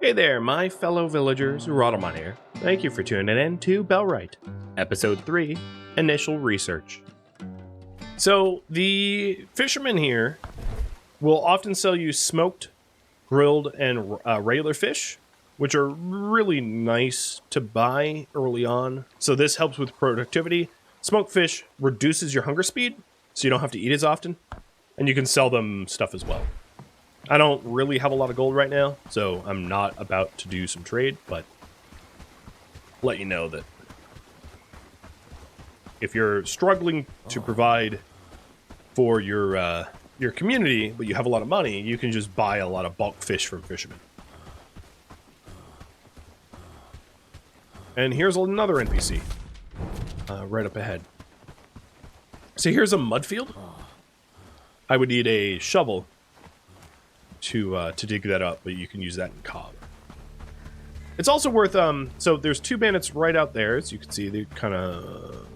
Hey there, my fellow villagers, Rhadamant here. Thank you for tuning in to Bellwright, Episode 3, Initial Research. So, the fishermen here will often sell you smoked, grilled, and regular fish, which are really nice to buy early on. So this helps with productivity. Smoked fish reduces your hunger speed, so you don't have to eat as often, and you can sell them stuff as well. I don't really have a lot of gold right now, so I'm not about to do some trade, but let you know that if you're struggling to provide for your community, but you have a lot of money, you can just buy a lot of bulk fish from fishermen. And here's another NPC right up ahead. So here's a mud field. I would need a shovel to dig that up, but you can use that in cob. It's also worth so there's two bandits right out there, as you can see. They're kind of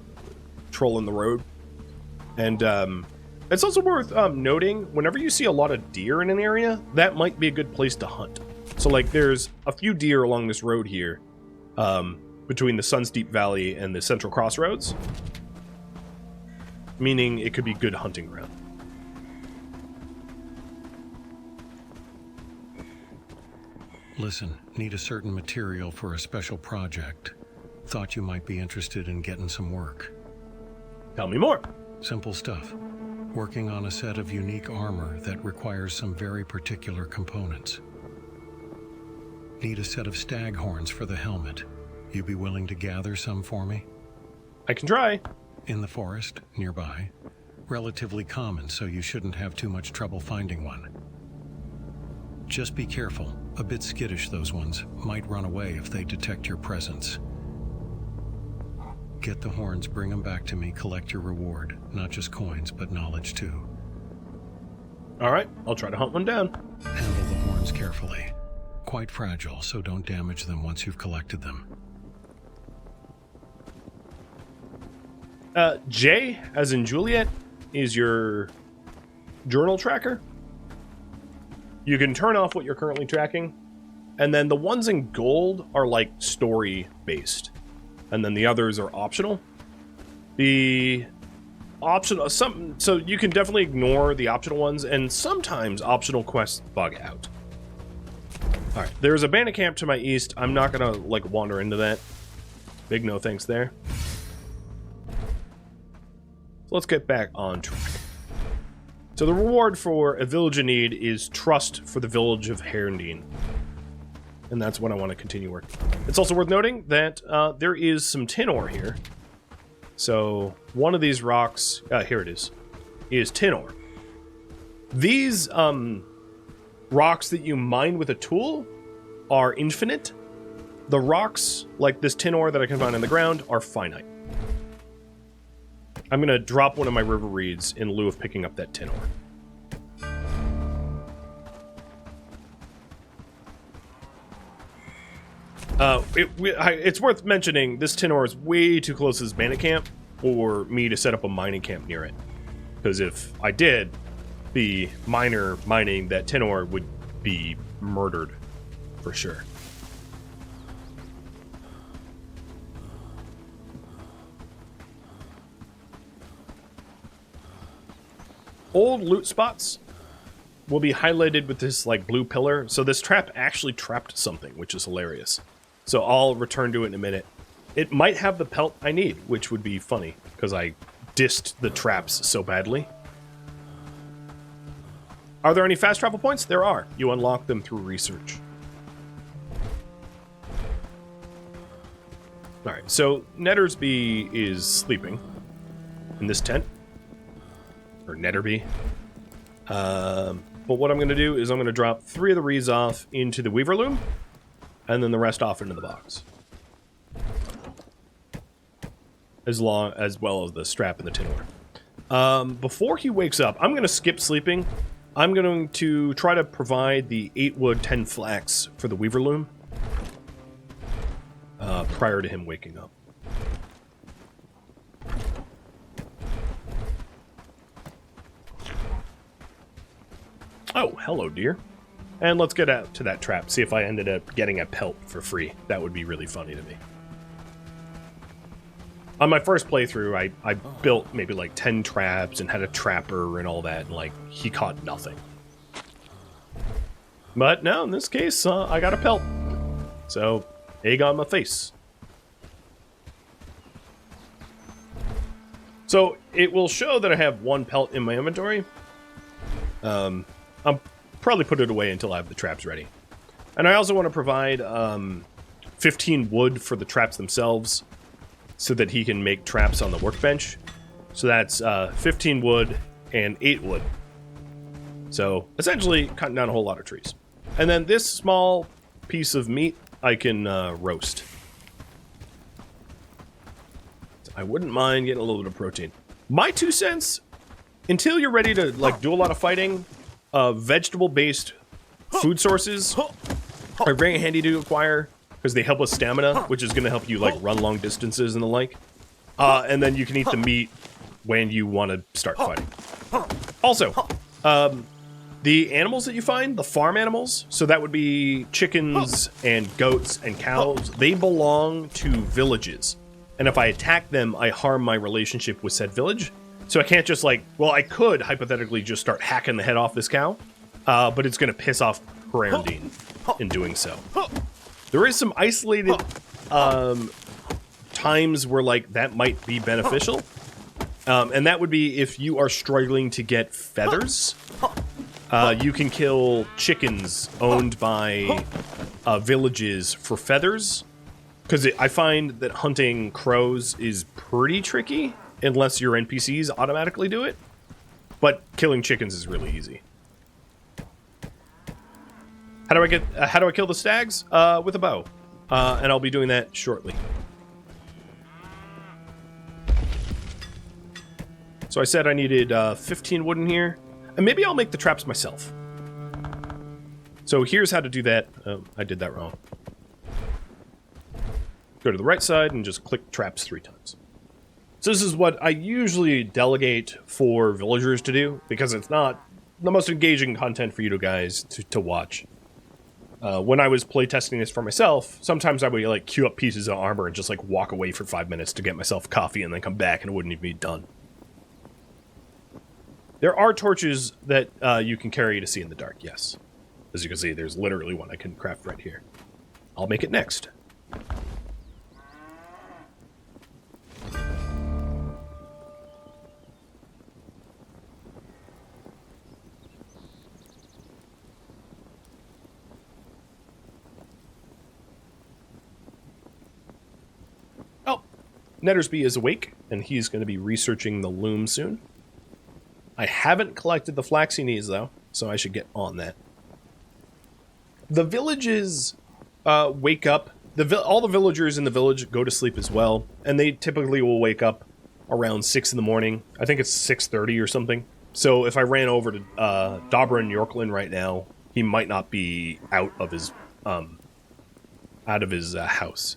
trolling the road, and it's also worth noting whenever you see a lot of deer in an area, that might be a good place to hunt. So like there's a few deer along this road here, between the Sun's Deep Valley and the Central Crossroads, meaning it could be good hunting ground. Listen, need a certain material for a special project. Thought you might be interested in getting some work. Tell me more. Simple stuff. Working on a set of unique armor that requires some very particular components. Need a set of stag horns for the helmet. You be willing to gather some for me? I can try. In the forest, nearby. Relatively common, so you shouldn't have too much trouble finding one. Just be careful. A bit skittish, those ones. Might run away if they detect your presence. Get the horns, bring them back to me, collect your reward. Not just coins, but knowledge too. Alright, I'll try to hunt one down. Handle the horns carefully. Quite fragile, so don't damage them once you've collected them. J, as in Juliet, is your journal tracker. You can turn off what you're currently tracking, and then the ones in gold are like story-based, and then the others are optional. The optional, so you can definitely ignore the optional ones, and sometimes optional quests bug out. All right, there's a bandit camp to my east. I'm not gonna like wander into that. Big no thanks there. So let's get back on track. So the reward for a village in need is trust for the village of Herndine. And that's what I want to continue working. It's also worth noting that there is some tin ore here. So one of these rocks, here it is tin ore. These rocks that you mine with a tool are infinite. The rocks, like this tin ore that I can find on the ground, are finite. I'm going to drop one of my river reeds in lieu of picking up that tin ore. It's worth mentioning this tin ore is way too close to this bandit camp for me to set up a mining camp near it. Because if I did, the miner mining that tin ore would be murdered for sure. Old loot spots will be highlighted with this like blue pillar. So this trap actually trapped something, which is hilarious. So I'll return to it in a minute. It might have the pelt I need, which would be funny because I dissed the traps so badly. Are there any fast travel points? There are. You unlock them through research. All right, so Nettersby is sleeping in this tent. Or Netterby. But what I'm going to do is I'm going to drop 3 of the reeds off into the weaver loom, and then the rest off into the box. As well as the strap and the tin ore. Before he wakes up, I'm going to skip sleeping. I'm going to try to provide the 8 wood, 10 flax for the weaver loom prior to him waking up. Oh, hello, dear. And let's get out to that trap, see if I ended up getting a pelt for free. That would be really funny to me. On my first playthrough, I built maybe like 10 traps and had a trapper and all that, and like, he caught nothing. But no, in this case, I got a pelt. So, egg on my face. So, it will show that I have 1 pelt in my inventory. I'll probably put it away until I have the traps ready. And I also want to provide 15 wood for the traps themselves, so that he can make traps on the workbench. So that's 15 wood and 8 wood. So essentially cutting down a whole lot of trees. And then this small piece of meat I can roast. I wouldn't mind getting a little bit of protein. My 2 cents, until you're ready to like do a lot of fighting, vegetable-based food sources are very handy to acquire, because they help with stamina, which is going to help you like run long distances and the like. And then you can eat the meat when you want to start fighting. Also, the animals that you find, the farm animals, so that would be chickens and goats and cows, they belong to villages. And if I attack them, I harm my relationship with said village. So I can't just like, well, I could hypothetically just start hacking the head off this cow, but it's going to piss off Rhadamant in doing so. There is some isolated times where like that might be beneficial, and that would be if you are struggling to get feathers. You can kill chickens owned by villages for feathers, because I find that hunting crows is pretty tricky unless your NPCs automatically do it, but killing chickens is really easy. How do I kill the stags? With a bow. And I'll be doing that shortly. So I said I needed 15 wood in here. And maybe I'll make the traps myself. So here's how to do that. I did that wrong. Go to the right side and just click traps 3 times. So this is what I usually delegate for villagers to do, because it's not the most engaging content for you guys to watch. When I was playtesting this for myself, sometimes I would like queue up pieces of armor and just like walk away for 5 minutes to get myself coffee and then come back and it wouldn't even be done. There are torches that you can carry to see in the dark, yes. As you can see, there's literally one I can craft right here. I'll make it next. Nettersby is awake, and he's going to be researching the loom soon. I haven't collected the flax he needs, though, so I should get on that. The villages wake up. All the villagers in the village go to sleep as well, and they typically will wake up around 6 in the morning. I think it's 6:30 or something. So if I ran over to Dobrin Yorkland right now, he might not be out of his house.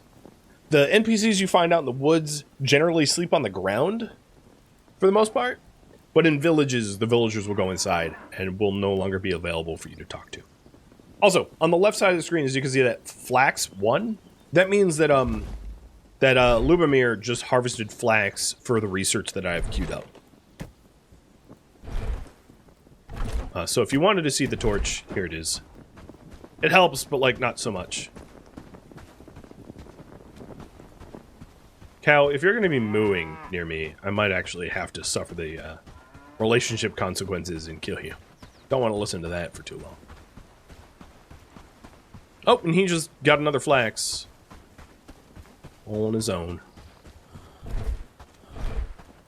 The NPCs you find out in the woods generally sleep on the ground, for the most part. But in villages, the villagers will go inside and will no longer be available for you to talk to. Also, on the left side of the screen, as you can see that flax 1, that means that Lubomir just harvested flax for the research that I have queued up. So if you wanted to see the torch, here it is. It helps, but like not so much. Cow, if you're going to be mooing near me, I might actually have to suffer the relationship consequences and kill you. Don't want to listen to that for too long. Oh, and he just got another flax. All on his own.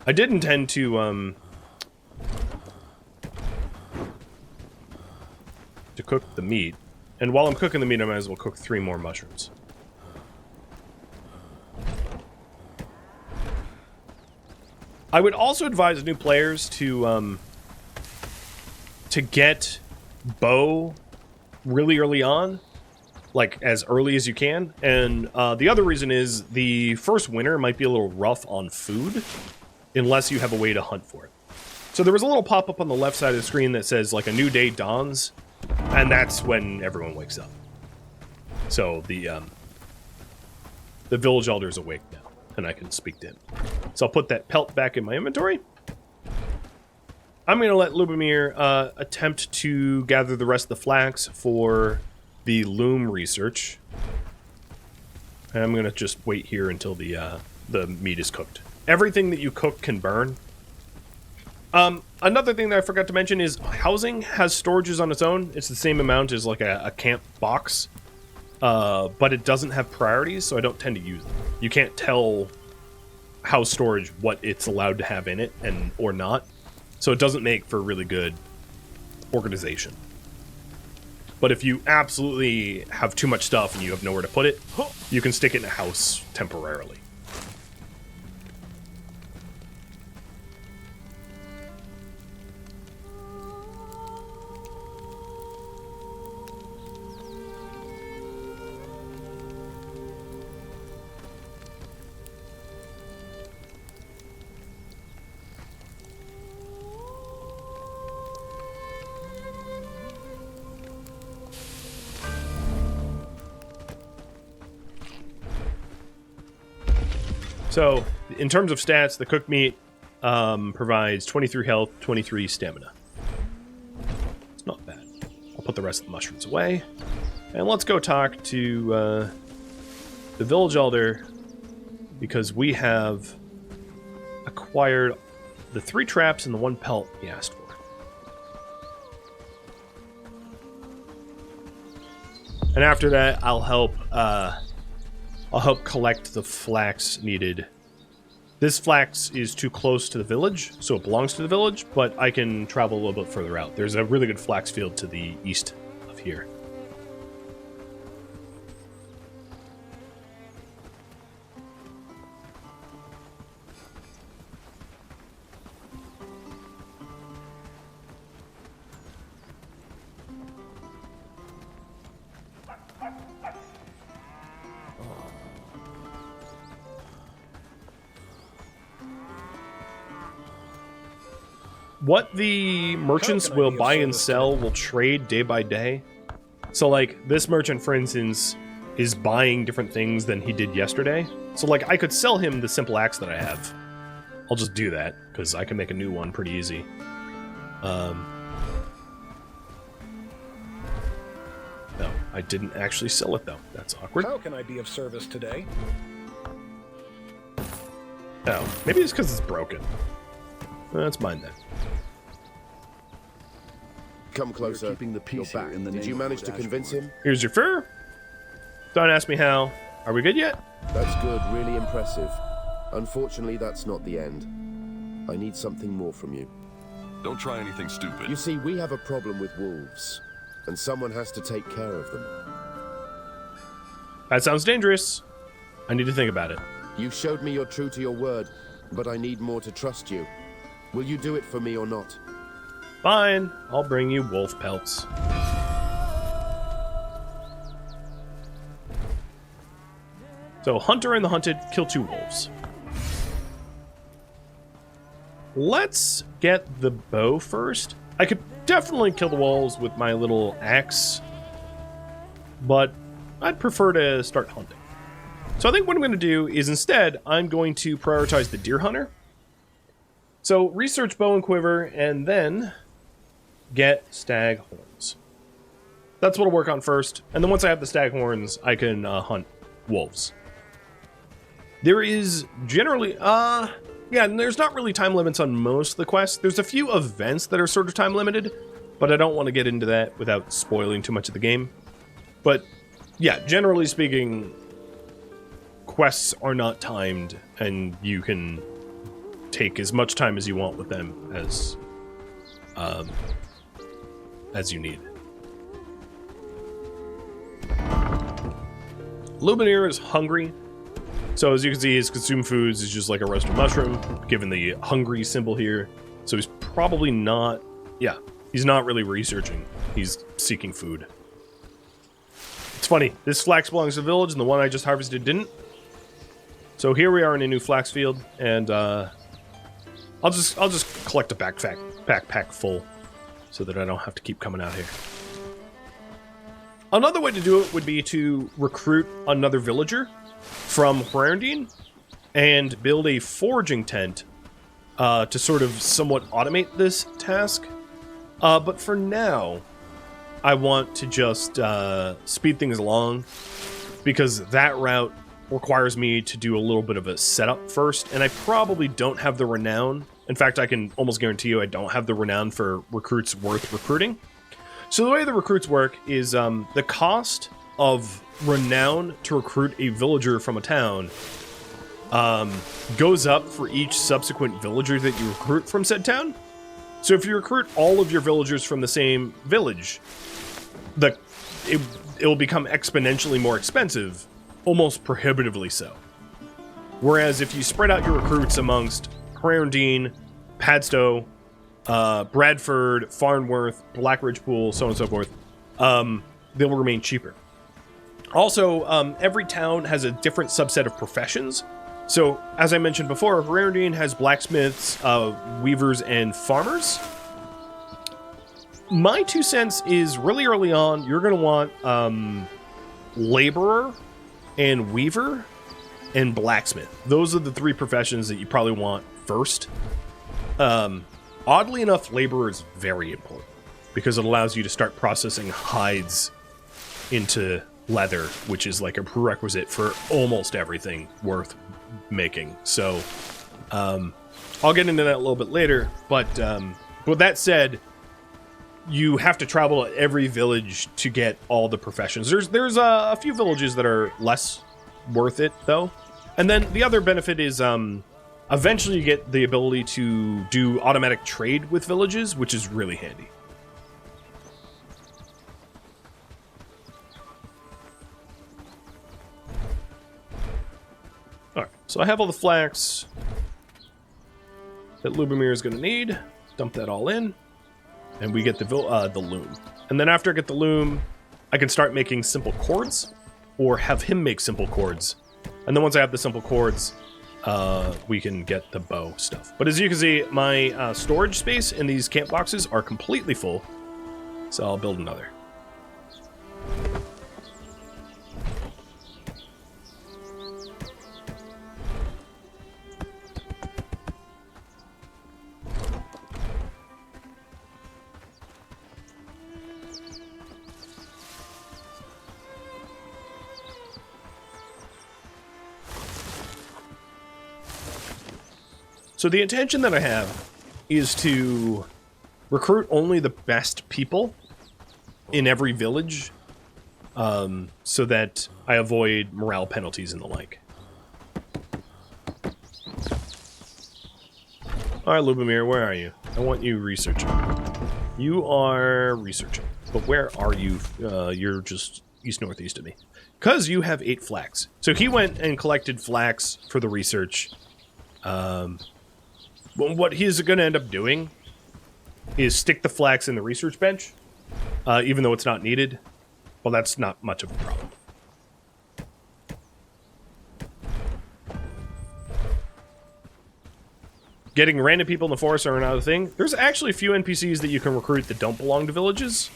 I did intend to cook the meat. And while I'm cooking the meat, I might as well cook 3 more mushrooms. I would also advise new players to get bow really early on, like as early as you can. And the other reason is the first winter might be a little rough on food unless you have a way to hunt for it. So there was a little pop-up on the left side of the screen that says like a new day dawns. And that's when everyone wakes up. So the village elder is awake now, and I can speak to him. So I'll put that pelt back in my inventory. I'm going to let Lubomir attempt to gather the rest of the flax for the loom research. And I'm going to just wait here until the meat is cooked. Everything that you cook can burn. Another thing that I forgot to mention is housing has storages on its own. It's the same amount as like a camp box. But it doesn't have priorities, so I don't tend to use them. You can't tell house storage what it's allowed to have in it and or not. So it doesn't make for really good organization. But if you absolutely have too much stuff and you have nowhere to put it, you can stick it in a house temporarily. So, in terms of stats, the cooked meat provides 23 health, 23 stamina. It's not bad. I'll put the rest of the mushrooms away. And let's go talk to the village elder, because we have acquired the 3 traps and the 1 pelt he asked for. And after that, I'll help collect the flax needed. This flax is too close to the village, so it belongs to the village, but I can travel a little bit further out. There's a really good flax field to the east of here. What the merchants will buy and sell will trade day by day. So, like, this merchant, for instance, is buying different things than he did yesterday. So, like, I could sell him the simple axe that I have. I'll just do that, because I can make a new one pretty easy. No, I didn't actually sell it, though. That's awkward. How can I be of service today? Oh, maybe it's because it's broken. That's mine, then. Come closer. Keeping the peace here in the Did you manage to convince him? Here's your fur. Don't ask me how. Are we good yet? That's good, really impressive. Unfortunately, that's not the end. I need something more from you. Don't try anything stupid. You see, we have a problem with wolves, and someone has to take care of them. That sounds dangerous. I need to think about it. You showed me you're true to your word, but I need more to trust you. Will you do it for me or not? Fine. I'll bring you wolf pelts. So, Hunter and the Hunted kill 2 wolves. Let's get the bow first. I could definitely kill the wolves with my little axe, but I'd prefer to start hunting. So I think what I'm going to do is instead, I'm going to prioritize the deer hunter. So research bow and quiver, and then get stag horns. That's what I'll work on first. And then once I have the stag horns, I can hunt wolves. There is generally, there's not really time limits on most of the quests. There's a few events that are sort of time limited, but I don't want to get into that without spoiling too much of the game. But yeah, generally speaking, quests are not timed, and you can take as much time as you want with them as you need. Lubomir is hungry, so as you can see, his consumed foods is just like a roasted mushroom, given the hungry symbol here. So he's probably not, he's not really researching. He's seeking food. It's funny, this flax belongs to the village, and the one I just harvested didn't. So here we are in a new flax field, and I'll just collect a backpack full, so that I don't have to keep coming out here. Another way to do it would be to recruit another villager from Rhadamant and build a foraging tent to sort of somewhat automate this task. But for now, I want to just speed things along, because that route requires me to do a little bit of a setup first, and I probably don't have the renown. In fact, I can almost guarantee you I don't have the renown for recruits worth recruiting. So the way the recruits work is the cost of renown to recruit a villager from a town goes up for each subsequent villager that you recruit from said town. So if you recruit all of your villagers from the same village, it will become exponentially more expensive, almost prohibitively so. Whereas if you spread out your recruits amongst Rhadamant, Padstow, Bradford, Farnworth, Blackridge Pool, so on and so forth, they will remain cheaper. Also, every town has a different subset of professions. So, as I mentioned before, Rhadamant has blacksmiths, weavers, and farmers. My 2 cents is really early on, you're going to want laborer and weaver and blacksmith. Those are the 3 professions that you probably want first. Oddly enough, labor is very important because it allows you to start processing hides into leather, which is like a prerequisite for almost everything worth making. So I'll get into that a little bit later, but with that said, you have to travel to every village to get all the professions. There's a few villages that are less worth it though, and then the other benefit is eventually you get the ability to do automatic trade with villages, which is really handy. Alright, so I have all the flax that Lubomir is going to need. Dump that all in. And we get the loom. And then after I get the loom, I can start making simple cords, or have him make simple cords. And then once I have the simple cords, we can get the bow stuff. But as you can see, my storage space in these camp boxes are completely full. So I'll build another. So the intention that I have is to recruit only the best people in every village, so that I avoid morale penalties and the like. Alright, Lubomir, where are you? I want you researching. You are researching. But where are you? You're just east-northeast of me. Because you have 8 flax. So he went and collected flax for the research. What he's going to end up doing is stick the flax in the research bench, even though it's not needed. Well, that's not much of a problem. Getting random people in the forest are another thing. There's actually a few NPCs that you can recruit that don't belong to villages.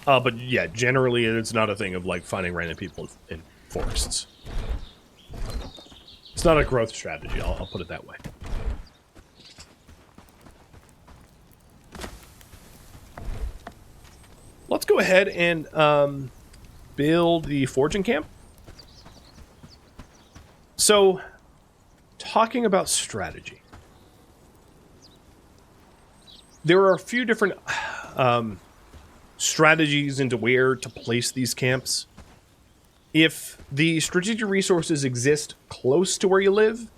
But yeah, generally it's not a thing of like finding random people in forests. It's not a growth strategy, I'll put it that way. Let's go ahead and build the foraging camp. So, talking about strategy. There are a few different strategies into where to place these camps. If the strategic resources exist close to where you live,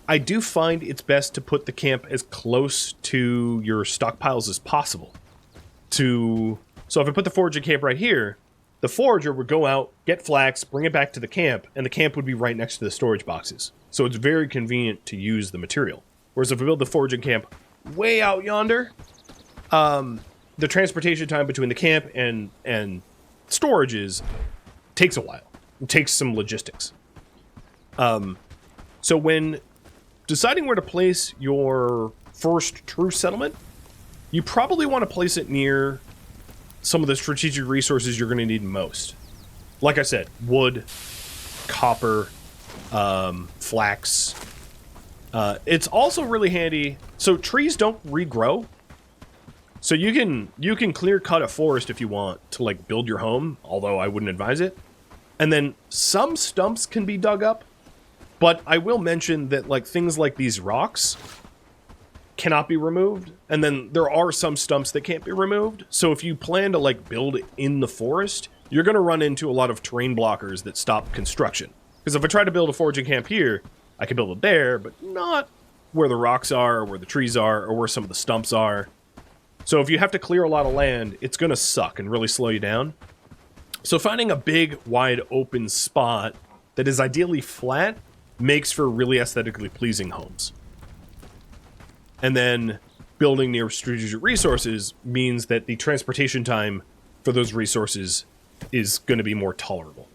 I do find it's best to put the camp as close to your stockpiles as possible. So if I put the foraging camp right here, the forager would go out, get flax, bring it back to the camp, and the camp would be right next to the storage boxes. So it's very convenient to use the material. Whereas if I build the foraging camp way out yonder, the transportation time between the camp and storages takes a while. It takes some logistics. So when deciding where to place your first true settlement, you probably want to place it near some of the strategic resources you're going to need most. Like I said, wood, copper, flax. It's also really handy. So trees don't regrow. So you can clear cut a forest if you want to like build your home, although I wouldn't advise it. And then some stumps can be dug up, but I will mention that like things like these rocks cannot be removed, and then there are some stumps that can't be removed. So if you plan to like build in the forest, you're going to run into a lot of terrain blockers that stop construction. Because if I try to build a foraging camp here, I can build it there, but not where the rocks are, or where the trees are, or where some of the stumps are. So if you have to clear a lot of land, it's going to suck and really slow you down. So finding a big, wide open spot that is ideally flat makes for really aesthetically pleasing homes. And then building near strategic resources means that the transportation time for those resources is going to be more tolerable.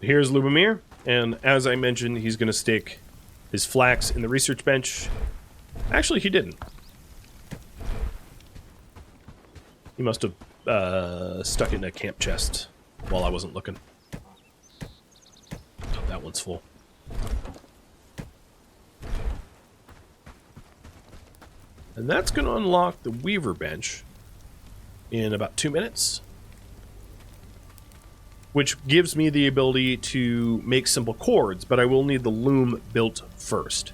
Here's Lubomir, and as I mentioned, he's going to stick his flax in the research bench. Actually, he didn't. He must have stuck it in a camp chest while I wasn't looking. Oh, that one's full. And that's going to unlock the Weaver bench in about 2 minutes, which gives me the ability to make simple cords, but I will need the loom built first.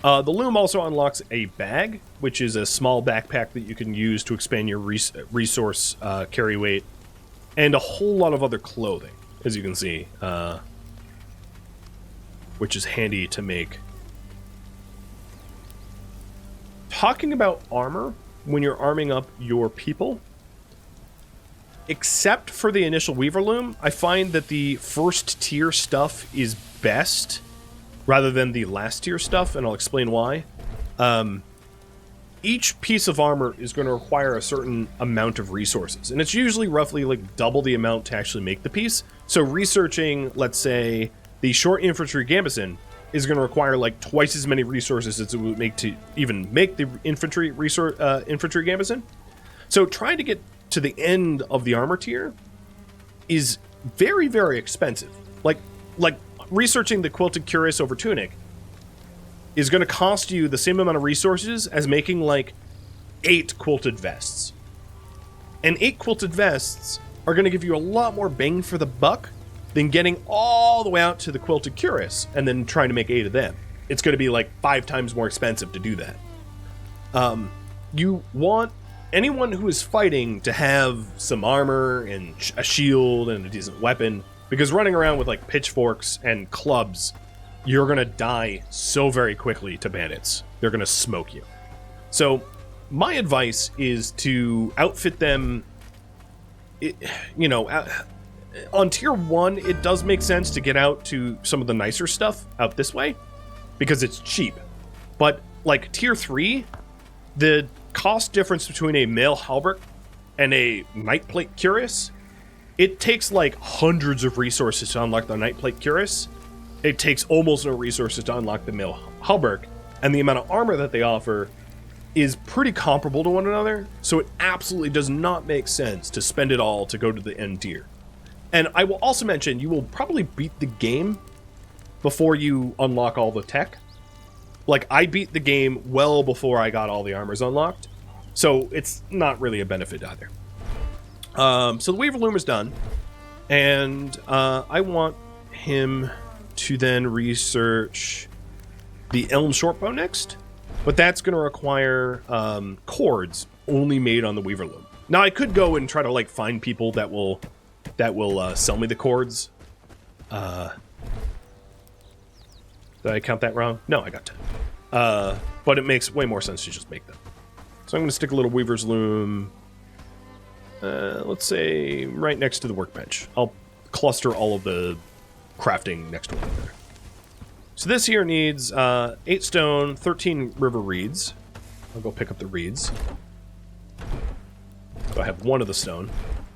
The loom also unlocks a bag, which is a small backpack that you can use to expand your resource carry weight, and a whole lot of other clothing, as you can see, which is handy to make. Talking about armor, when you're arming up your people, except for the initial Weaver Loom, I find that the first tier stuff is best rather than the last tier stuff, and I'll explain why. Each piece of armor is going to require a certain amount of resources, and it's usually roughly like double the amount to actually make the piece. So researching, let's say, the short infantry gambeson is going to require like twice as many resources as it would make to even make the infantry gambeson. So trying to get to the end of the armor tier is very, very expensive. Like researching the quilted cuirass over tunic is going to cost you the same amount of resources as making like 8 quilted vests. And 8 quilted vests are going to give you a lot more bang for the buck than getting all the way out to the quilted cuirass and then trying to make 8 of them. It's going to be like 5 times more expensive to do that. You want anyone who is fighting to have some armor and a shield and a decent weapon, because running around with like pitchforks and clubs, you're going to die so very quickly to bandits. They're going to smoke you. So my advice is to outfit them, on tier 1, it does make sense to get out to some of the nicer stuff out this way because it's cheap. But like tier 3, the cost difference between a mail halberd and a nightplate cuirass, it takes like hundreds of resources to unlock the nightplate cuirass. It takes almost no resources to unlock the mail halberd, and the amount of armor that they offer is pretty comparable to one another, so it absolutely does not make sense to spend it all to go to the end tier. And I will also mention, you will probably beat the game before you unlock all the tech. Like, I beat the game well before I got all the armors unlocked, so it's not really a benefit either. So the Weaver Loom is done, and I want him to then research the Elm Shortbow next, but that's going to require cords only made on the Weaver Loom. Now, I could go and try to like find people that will sell me the cords. Did I count that wrong? No, I got 10. But it makes way more sense to just make them. So I'm going to stick a little Weaver's Loom, let's say right next to the workbench. I'll cluster all of the crafting next to one another. So this here needs 8 stone, 13 river reeds. I'll go pick up the reeds. So I have 1 of the stone.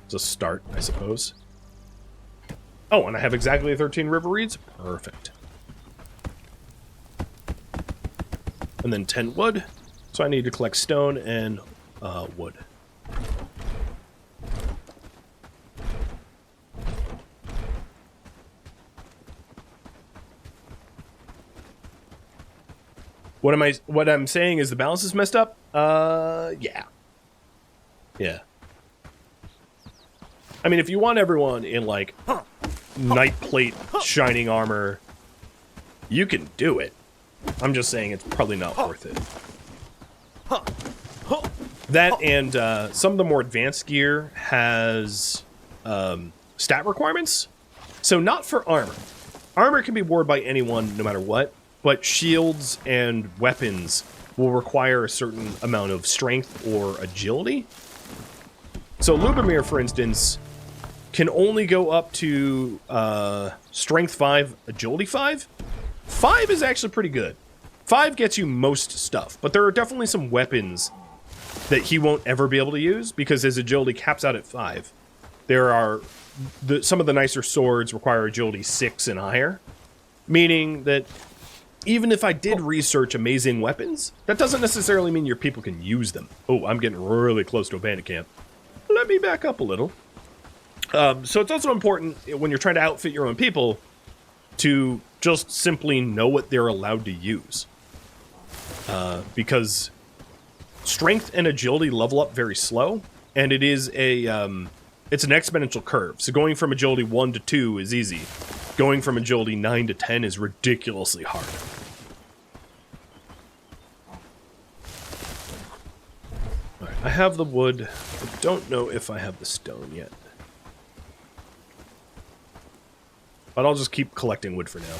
It's a start, I suppose. Oh, and I have exactly 13 river reeds? Perfect. And then 10 wood. So I need to collect stone and wood. What I'm saying is the balance is messed up? Yeah. Yeah. I mean, if you want everyone in, like, knight plate shining armor, you can do it. I'm just saying it's probably not worth it. That and some of the more advanced gear has stat requirements. So not for armor. Armor can be worn by anyone no matter what, but shields and weapons will require a certain amount of strength or agility. So Lubomir, for instance, can only go up to strength 5, agility 5. 5 is actually pretty good. 5 gets you most stuff, but there are definitely some weapons that he won't ever be able to use because his agility caps out at 5. There are some of the nicer swords require agility 6 and higher, meaning that even if I did research amazing weapons, that doesn't necessarily mean your people can use them. Oh, I'm getting really close to a bandit camp. Let me back up a little. So it's also important when you're trying to outfit your own people to just simply know what they're allowed to use. Because strength and agility level up very slow, and it is it's an exponential curve. So going from agility 1 to 2 is easy. Going from agility 9 to 10 is ridiculously hard. Alright, I have the wood. I don't know if I have the stone yet. But I'll just keep collecting wood for now.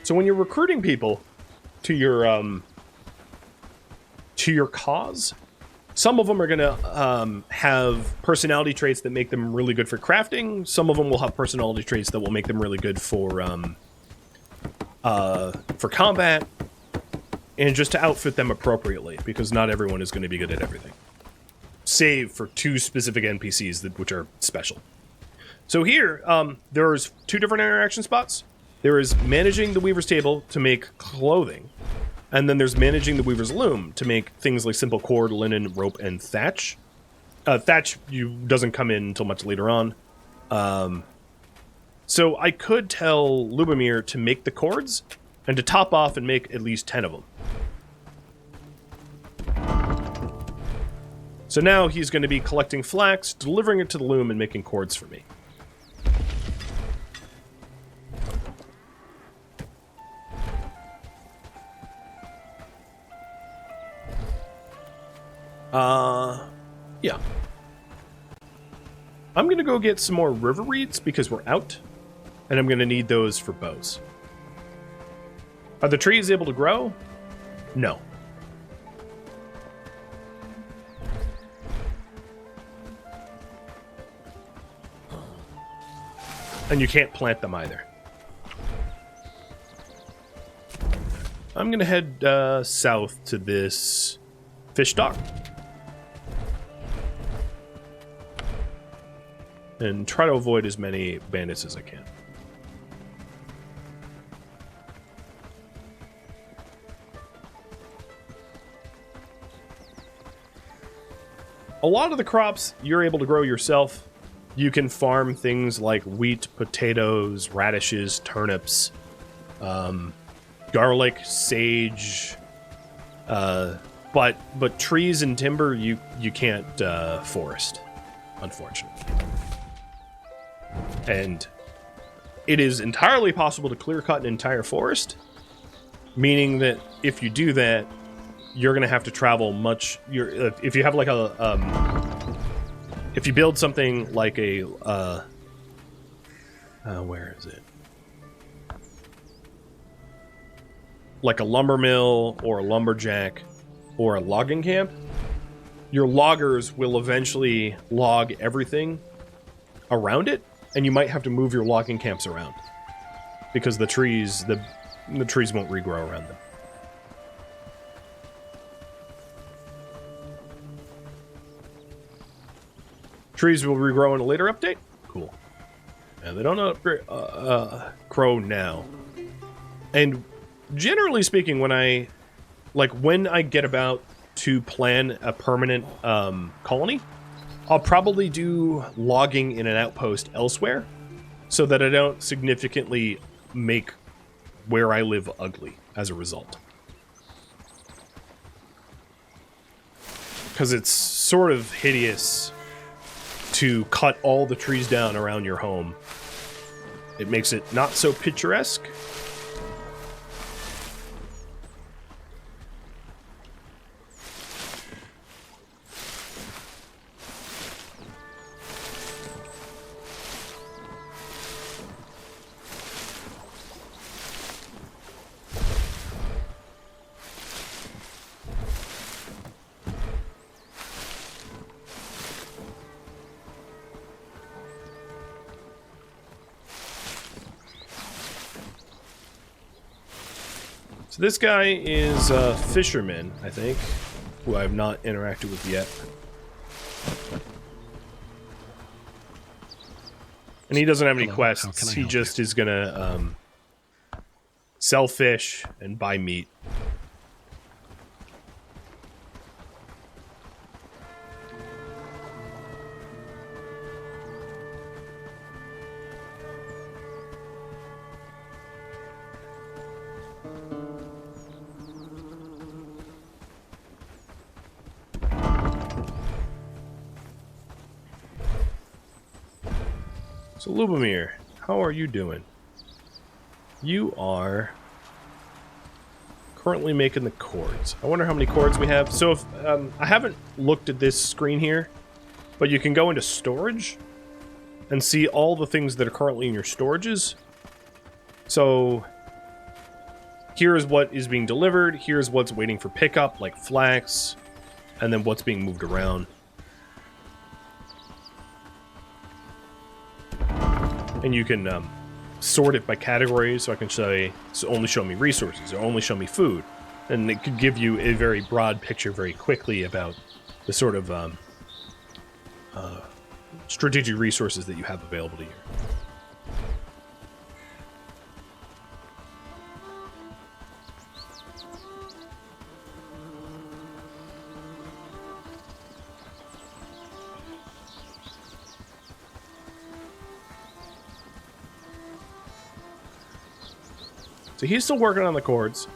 So when you're recruiting people to your cause, some of them are going to have personality traits that make them really good for crafting. Some of them will have personality traits that will make them really good for combat, and just to outfit them appropriately, because not everyone is going to be good at everything. Save for 2 specific NPCs which are special. So here, there's 2 different interaction spots. There is managing the Weaver's Table to make clothing, and then there's managing the Weaver's Loom to make things like simple cord, linen, rope, and thatch. Thatch doesn't come in until much later on. So I could tell Lubomir to make the cords, and to top off and make at least 10 of them. So now he's going to be collecting flax, delivering it to the loom, and making cords for me. Yeah. I'm going to go get some more river reeds because we're out, and I'm going to need those for bows. Are the trees able to grow? No. And you can't plant them either. I'm going to head south to this fish dock. And try to avoid as many bandits as I can. A lot of the crops you're able to grow yourself. You can farm things like wheat, potatoes, radishes, turnips, garlic, sage, but trees and timber you can't forest, unfortunately. And it is entirely possible to clear cut an entire forest, meaning that if you do that, you're going to have to travel much. If you have like if you build something like a where is it? Like a lumber mill or a lumberjack or a logging camp, your loggers will eventually log everything around it, and you might have to move your logging camps around because the trees won't regrow around them. Trees will regrow in a later update? Cool. And they don't grow now. And generally speaking, when I get about to plan a permanent colony, I'll probably do logging in an outpost elsewhere so that I don't significantly make where I live ugly as a result. Because it's sort of hideous to cut all the trees down around your home. It makes it not so picturesque. So this guy is a fisherman, I think, who I have not interacted with yet. And he doesn't have any quests. He just is gonna sell fish and buy meat. So, Lubomir, how are you doing? You are currently making the cords. I wonder how many cords we have. So, if I haven't looked at this screen here, but you can go into storage and see all the things that are currently in your storages. So, here's what is being delivered. Here's what's waiting for pickup, like flax, and then what's being moved around. And you can sort it by categories, so I can say, so only show me resources, or only show me food. And it could give you a very broad picture very quickly about the sort of strategic resources that you have available to you. So he's still working on the cords.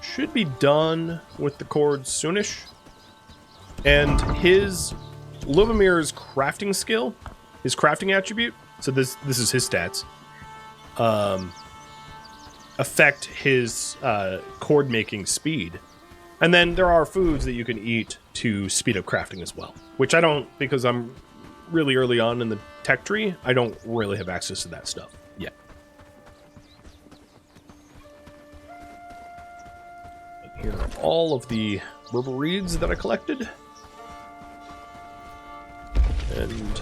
Should be done with the cords soonish. And his Lubomir's crafting skill, his crafting attribute, so this is his stats, affect his cord making speed. And then there are foods that you can eat to speed up crafting as well, which I don't, because I'm really early on in the tech tree, I don't really have access to that stuff yet. Here are all of the rubber reeds that I collected. And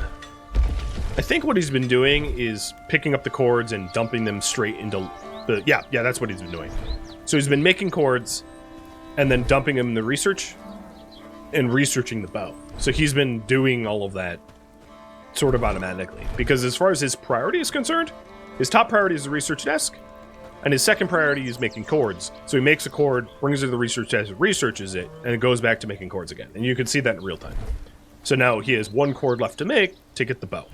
I think what he's been doing is picking up the cords and dumping them straight into the... Yeah, that's what he's been doing. So he's been making cords and then dumping them in the research and researching the bow. So he's been doing all of that sort of automatically. Because as far as his priority is concerned, his top priority is the research desk. And his second priority is making cords. So he makes a cord, brings it to the research desk, researches it, and it goes back to making cords again. And you can see that in real time. So now he has one cord left to make to get the bow.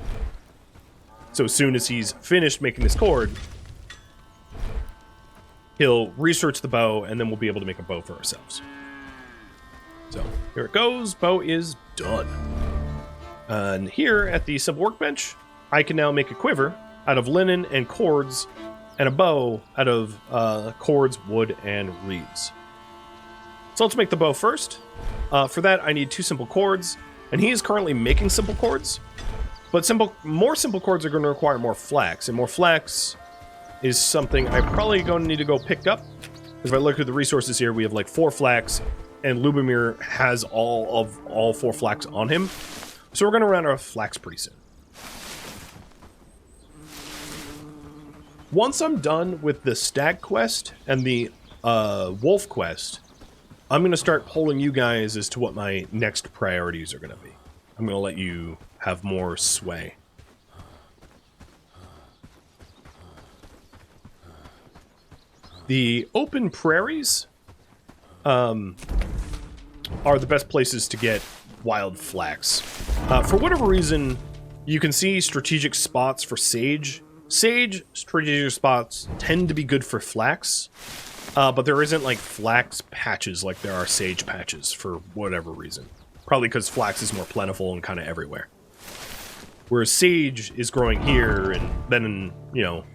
So as soon as he's finished making this cord, he'll research the bow, and then we'll be able to make a bow for ourselves. So here it goes. Bow is done. And here at the simple workbench, I can now make a quiver out of linen and cords, and a bow out of cords, wood, and reeds. So let's make the bow first. For that, I need 2 simple cords, and he is currently making simple cords. But more simple cords are going to require more flax, and more flax is something I'm probably going to need to go pick up. Because if I look at the resources here, we have like 4 flax, and Lubomir has all 4 flax on him. So we're going to run out of flax pretty soon. Once I'm done with the stag quest and the wolf quest, I'm going to start polling you guys as to what my next priorities are going to be. I'm going to let you have more sway. The open prairies are the best places to get wild flax. For whatever reason, you can see strategic spots for sage. Sage strategic spots tend to be good for flax, but there isn't like flax patches like there are sage patches for whatever reason. Probably because flax is more plentiful and kind of everywhere. Whereas sage is growing here, and then, you know...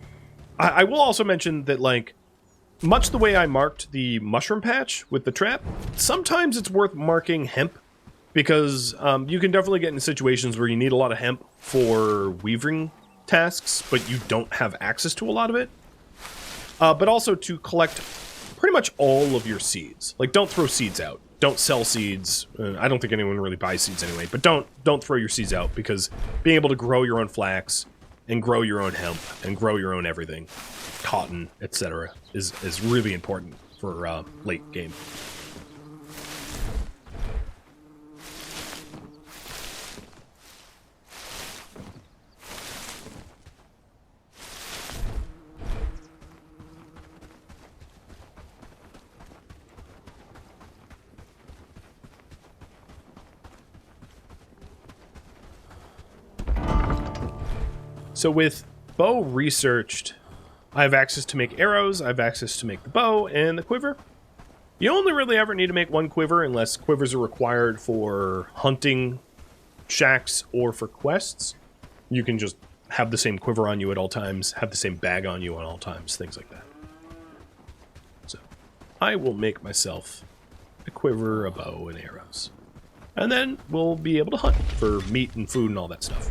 I will also mention that, like, much the way I marked the mushroom patch with the trap, sometimes it's worth marking hemp, because you can definitely get in situations where you need a lot of hemp for weaving tasks, but you don't have access to a lot of it. But also to collect pretty much all of your seeds. Like, don't throw seeds out. Don't sell seeds. I don't think anyone really buys seeds anyway, but don't throw your seeds out, because being able to grow your own flax and grow your own hemp and grow your own everything, cotton, etc., is really important for late game. So with bow researched, I have access to make arrows, I have access to make the bow and the quiver. You only really ever need to make one quiver unless quivers are required for hunting shacks or for quests. You can just have the same quiver on you at all times, have the same bag on you at all times, things like that. So I will make myself a quiver, a bow, and arrows. And then we'll be able to hunt for meat and food and all that stuff.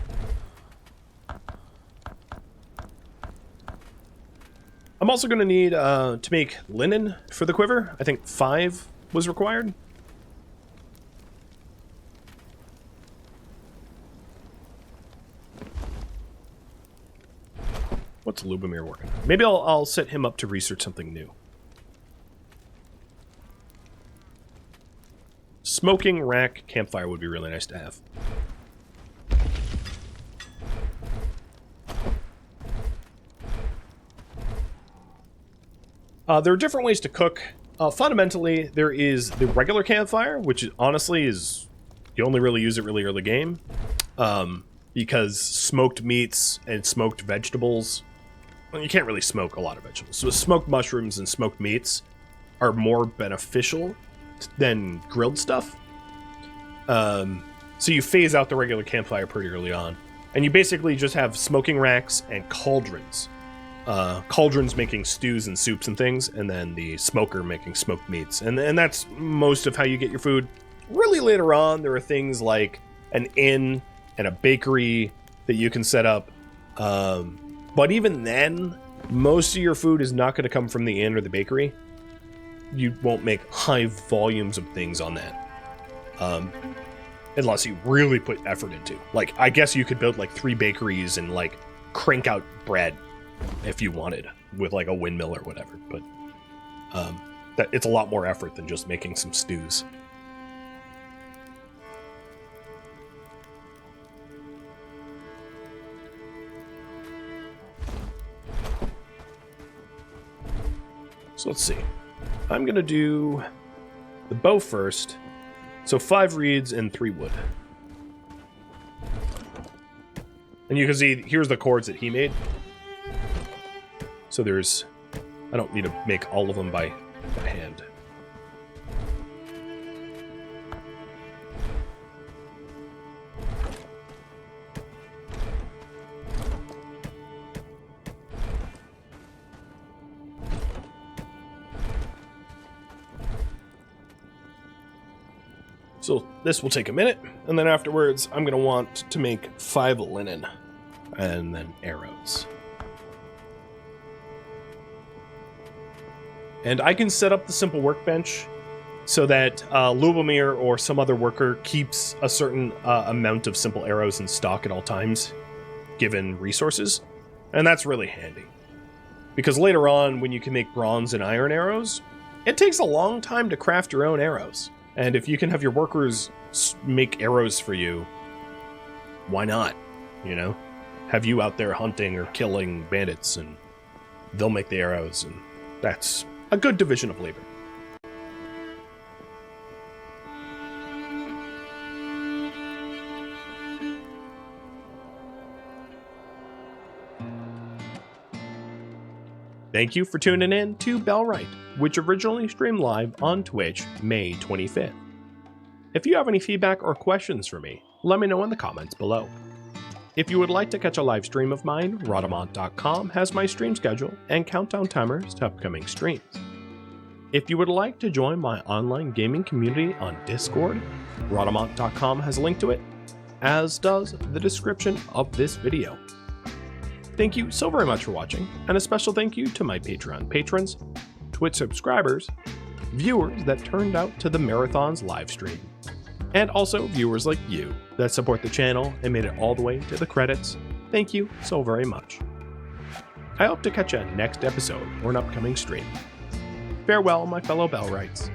I'm also going to need to make linen for the quiver. I think 5 was required. What's Lubomir working on? Maybe I'll set him up to research something new. Smoking rack campfire would be really nice to have. There are different ways to cook. Fundamentally, there is the regular campfire, which honestly is... You only really use it really early game. Because smoked meats and smoked vegetables... Well, you can't really smoke a lot of vegetables. So smoked mushrooms and smoked meats are more beneficial than grilled stuff. So you phase out the regular campfire pretty early on. And you basically just have smoking racks and cauldrons. Cauldrons making stews and soups and things, and then the smoker making smoked meats. And that's most of how you get your food. Really later on, there are things like an inn and a bakery that you can set up. But even then, most of your food is not going to come from the inn or the bakery. You won't make high volumes of things on that. Unless you really put effort into. Like, I guess you could build like 3 bakeries and like crank out bread if you wanted, with like a windmill or whatever, but it's a lot more effort than just making some stews. So let's see. I'm gonna do the bow first. So 5 reeds and 3 wood. And you can see, here's the cords that he made. So there's... I don't need to make all of them by hand. So this will take a minute, and then afterwards I'm going to want to make 5 linen, and then arrows. And I can set up the simple workbench so that Lubomir or some other worker keeps a certain amount of simple arrows in stock at all times, given resources. And that's really handy. Because later on, when you can make bronze and iron arrows, it takes a long time to craft your own arrows. And if you can have your workers make arrows for you, why not? You know? Have you out there hunting or killing bandits, and they'll make the arrows, and that's a good division of labor. Thank you for tuning in to Bellwright, which originally streamed live on Twitch May 25th. If you have any feedback or questions for me, let me know in the comments below. If you would like to catch a live stream of mine, Rhadamant.com has my stream schedule and countdown timers to upcoming streams. If you would like to join my online gaming community on Discord, Rhadamant.com has a link to it, as does the description of this video. Thank you so very much for watching, and a special thank you to my Patreon patrons, Twitch subscribers, viewers that turned out to the Marathon's live stream, and also viewers like you that support the channel and made it all the way to the credits. Thank you so very much. I hope to catch you next episode or an upcoming stream. Farewell, my fellow Bellwrights.